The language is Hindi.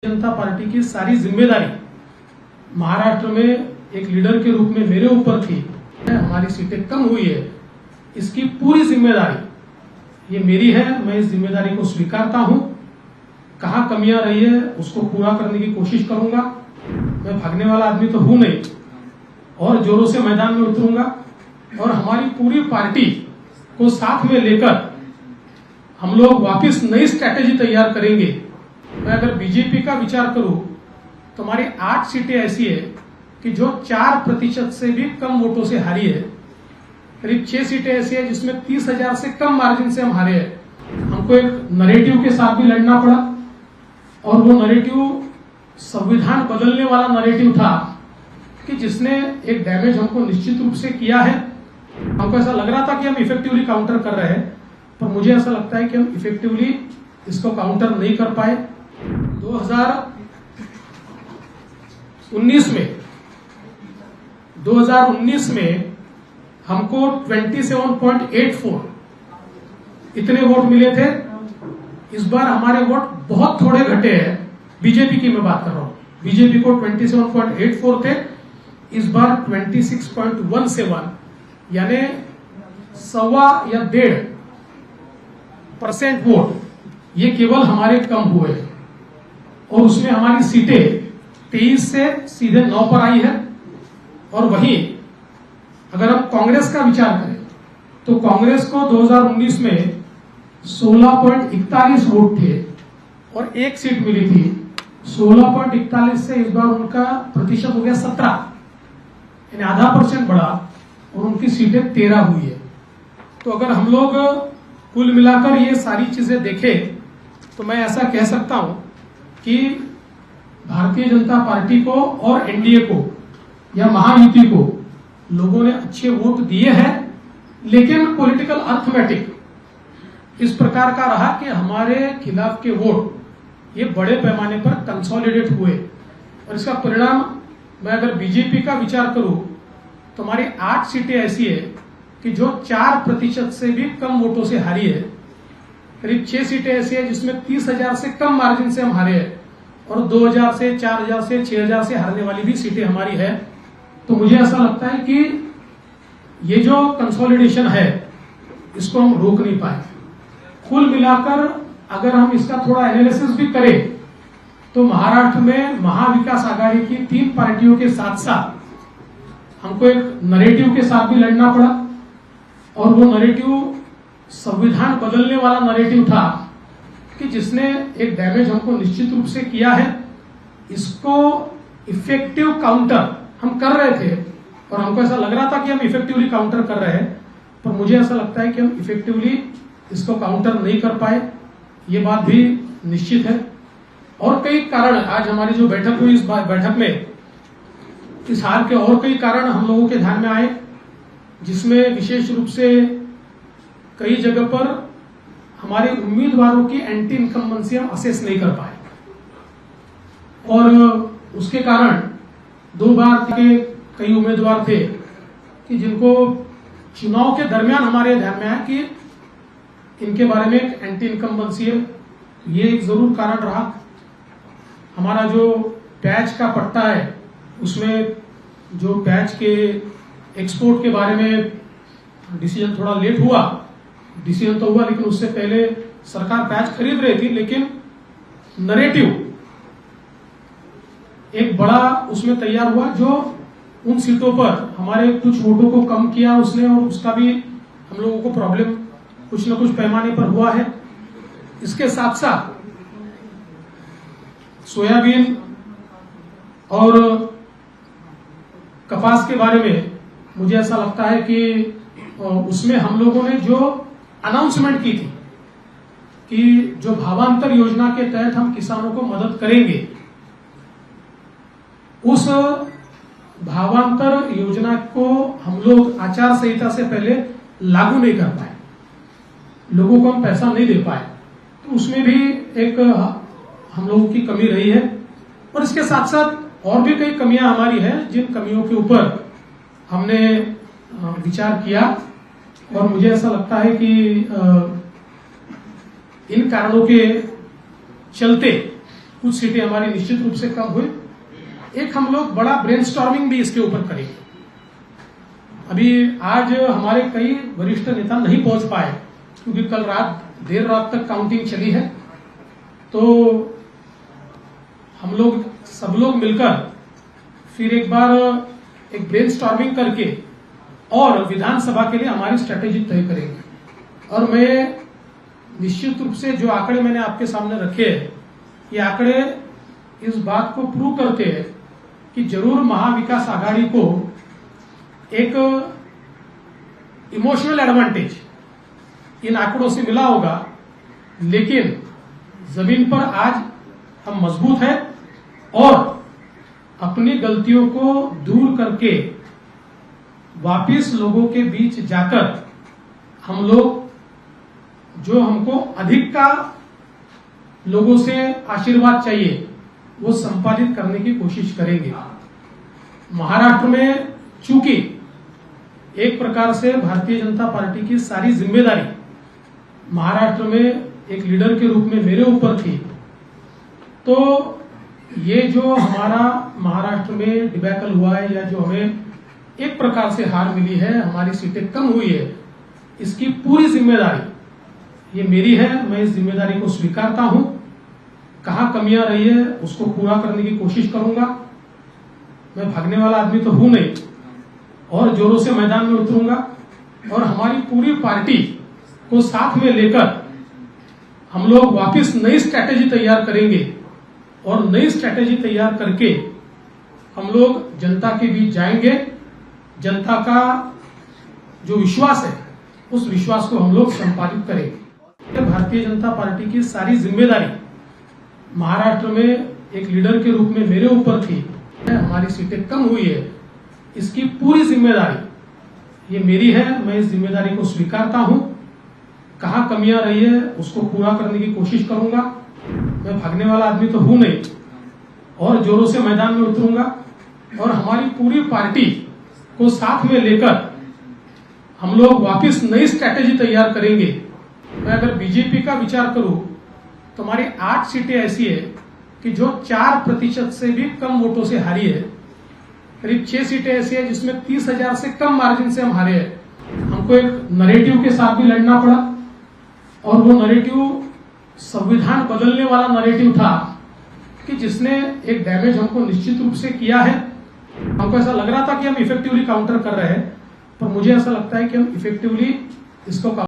जनता पार्टी की सारी जिम्मेदारी महाराष्ट्र में एक लीडर के रूप में मेरे ऊपर थी। हमारी सीटें कम हुई है, इसकी पूरी जिम्मेदारी ये मेरी है। मैं इस जिम्मेदारी को स्वीकारता हूं। कहां कमियां रही है उसको पूरा करने की कोशिश करूंगा। मैं भागने वाला आदमी तो हूं नहीं और जोरों से मैदान में उतरूंगा और हमारी पूरी पार्टी को साथ में लेकर हम लोग वापस नई स्ट्रैटेजी तैयार करेंगे। मैं अगर बीजेपी का विचार करूं तो हमारी 8 सीटें ऐसी है कि जो 4% से भी कम वोटों से हारी है। करीब 6 सीटें ऐसी है जिसमें 30,000 से कम मार्जिन से हम हारे हैं। हमको एक नरेटिव के साथ भी लड़ना पड़ा और वो नरेटिव संविधान बदलने वाला नरेटिव था कि जिसने एक डैमेज हमको निश्चित रूप से किया है। हमको ऐसा लग रहा था कि हम इफेक्टिवली काउंटर कर रहे हैं, पर मुझे ऐसा लगता है कि हम इफेक्टिवली इसको काउंटर नहीं कर पाए। 2019 में हमको 27.84 इतने वोट मिले थे। इस बार हमारे वोट बहुत थोड़े घटे हैं। बीजेपी की मैं बात कर रहा हूं। बीजेपी को 27.84 थे, इस बार 26.17 यानी 1.25 या 1.5% वोट ये केवल हमारे कम हुए और उसमें हमारी सीटें 23 से सीधे 9 पर आई है। और वहीं अगर हम कांग्रेस का विचार करें तो कांग्रेस को 2019 में 16.41 वोट थे और एक सीट मिली थी। 16.41 से इस बार उनका प्रतिशत हो गया 17, यानी आधा % बढ़ा और उनकी सीटें 13 हुई है। तो अगर हम लोग कुल मिलाकर ये सारी चीजें देखें तो मैं ऐसा कह सकता हूं कि भारतीय जनता पार्टी को और एनडीए को या महायुति को लोगों ने अच्छे वोट दिए हैं, लेकिन पॉलिटिकल अर्थमेटिक इस प्रकार का रहा कि हमारे खिलाफ के वोट ये बड़े पैमाने पर कंसोलिडेट हुए और इसका परिणाम मैं अगर बीजेपी का विचार करूं तो हमारी 8 सीटें ऐसी है कि जो 4% से भी कम वोटों से हारी है। करीब 6 सीटें ऐसी है जिसमें 30,000 से कम मार्जिन से हम हारे हैं और 2,000 से 4,000 से 6,000 से हारने वाली भी सीटें हमारी है। तो मुझे ऐसा लगता है कि ये जो कंसोलिडेशन है इसको हम रोक नहीं पाए। कुल मिलाकर अगर हम इसका थोड़ा एनालिसिस भी करें तो महाराष्ट्र में महाविकास आघाड़ी की 3 पार्टियों के साथ साथ हमको एक नरेटिव के साथ भी लड़ना पड़ा और वो नरेटिव संविधान बदलने वाला नरेटिव था कि जिसने एक डैमेज हमको निश्चित रूप से किया है। इसको इफेक्टिव काउंटर हम कर रहे थे और हमको ऐसा लग रहा था कि हम इफेक्टिवली काउंटर कर रहे हैं, पर मुझे ऐसा लगता है कि हम इफेक्टिवली इसको काउंटर नहीं कर पाए। ये बात भी निश्चित है और कई कारण आज हमारी जो बैठक हुई, इस बैठक में इस हार के और कई कारण हम लोगों के ध्यान में आए, जिसमें विशेष रूप से कई जगह पर हमारे उम्मीदवारों की एंटी इनकम्बेंसी हम असेस नहीं कर पाए और उसके कारण 2 बार के कई उम्मीदवार थे कि जिनको चुनाव के दरमियान हमारे ध्यान में आया कि इनके बारे में एक एंटी इनकम्बेंसी है। ये एक जरूर कारण रहा। हमारा जो पैच का पट्टा है उसमें जो पैच के एक्सपोर्ट के बारे में डिसीजन थोड़ा लेट हुआ। डिसीजन तो हुआ लेकिन उससे पहले सरकार पैच खरीद रही थी, लेकिन नरेटिव एक बड़ा उसमें तैयार हुआ जो उन सीटों पर हमारे कुछ वोटों को कम किया उसने और उसका भी हम लोगों को प्रॉब्लम कुछ न कुछ पैमाने पर हुआ है। इसके साथ साथ सोयाबीन और कपास के बारे में मुझे ऐसा लगता है कि उसमें हम लोगों ने जो अनाउंसमेंट की थी कि जो भावांतर योजना के तहत हम किसानों को मदद करेंगे, उस भावांतर योजना को हम लोग आचार संहिता से पहले लागू नहीं कर पाए, लोगों को हम पैसा नहीं दे पाए। तो उसमें भी एक हम लोगों की कमी रही है और इसके साथ साथ और भी कई कमियां हमारी हैं, जिन कमियों के ऊपर हमने विचार किया और मुझे ऐसा लगता है कि इन कारणों के चलते कुछ सीटें हमारी निश्चित रूप से कम हुई। एक हम लोग बड़ा ब्रेनस्टॉर्मिंग भी इसके ऊपर करेंगे। अभी आज हमारे कई वरिष्ठ नेता नहीं पहुंच पाए क्योंकि कल देर रात तक काउंटिंग चली है, तो हम लोग सब लोग मिलकर फिर एक बार एक ब्रेनस्टॉर्मिंग करके और विधानसभा के लिए हमारी स्ट्रेटेजी तय करेंगे। और मैं निश्चित रूप से जो आंकड़े मैंने आपके सामने रखे हैं, ये आंकड़े इस बात को प्रूव करते हैं कि जरूर महाविकास आघाड़ी को एक इमोशनल एडवांटेज इन आंकड़ों से मिला होगा, लेकिन जमीन पर आज हम मजबूत हैं और अपनी गलतियों को दूर करके वापिस लोगों के बीच जाकर हम लोग जो हमको अधिक का लोगों से आशीर्वाद चाहिए वो संपादित करने की कोशिश करेंगे। महाराष्ट्र में चूंकि एक प्रकार से भारतीय जनता पार्टी की सारी जिम्मेदारी महाराष्ट्र में एक लीडर के रूप में मेरे ऊपर थी, तो ये जो हमारा महाराष्ट्र में डिबैकल हुआ है या जो हमें एक प्रकार से हार मिली है, हमारी सीटें कम हुई है, इसकी पूरी जिम्मेदारी ये मेरी है। मैं इस जिम्मेदारी को स्वीकारता हूं। कहां कमियां रही है उसको पूरा करने की कोशिश करूंगा। मैं भागने वाला आदमी तो हूं नहीं और जोरों से मैदान में उतरूंगा और हमारी पूरी पार्टी को साथ में लेकर हम लोग वापस नई स्ट्रैटेजी तैयार करेंगे और नई स्ट्रैटेजी तैयार करके हम लोग जनता के बीच जाएंगे। जनता का जो विश्वास है उस विश्वास को हम लोग संपादित करेंगे। भारतीय जनता पार्टी की सारी जिम्मेदारी महाराष्ट्र में एक लीडर के रूप में मेरे ऊपर थी। हमारी सीटें कम हुई है, इसकी पूरी जिम्मेदारी ये मेरी है। मैं इस जिम्मेदारी को स्वीकारता हूं। कहां कमियां रही है उसको पूरा करने की कोशिश करूंगा। मैं भागने वाला आदमी तो हूं नहीं और जोरों से मैदान में उतरूंगा और हमारी पूरी पार्टी को साथ में लेकर हम लोग वापस नई स्ट्रैटेजी तैयार करेंगे। मैं अगर बीजेपी का विचार करूं तो हमारी 8 सीटें ऐसी है कि जो 4% से भी कम वोटों से हारी है। करीब 6 सीटें ऐसी है जिसमें 30,000 से कम मार्जिन से हम हारे हैं। हमको एक नरेटिव के साथ भी लड़ना पड़ा और वो नरेटिव संविधान बदलने वाला नरेटिव था कि जिसने एक डैमेज हमको निश्चित रूप से किया है। हमको ऐसा लग रहा था कि हम इफेक्टिवली काउंटर कर रहे हैं, पर मुझे ऐसा लगता है कि हम इफेक्टिवली इसको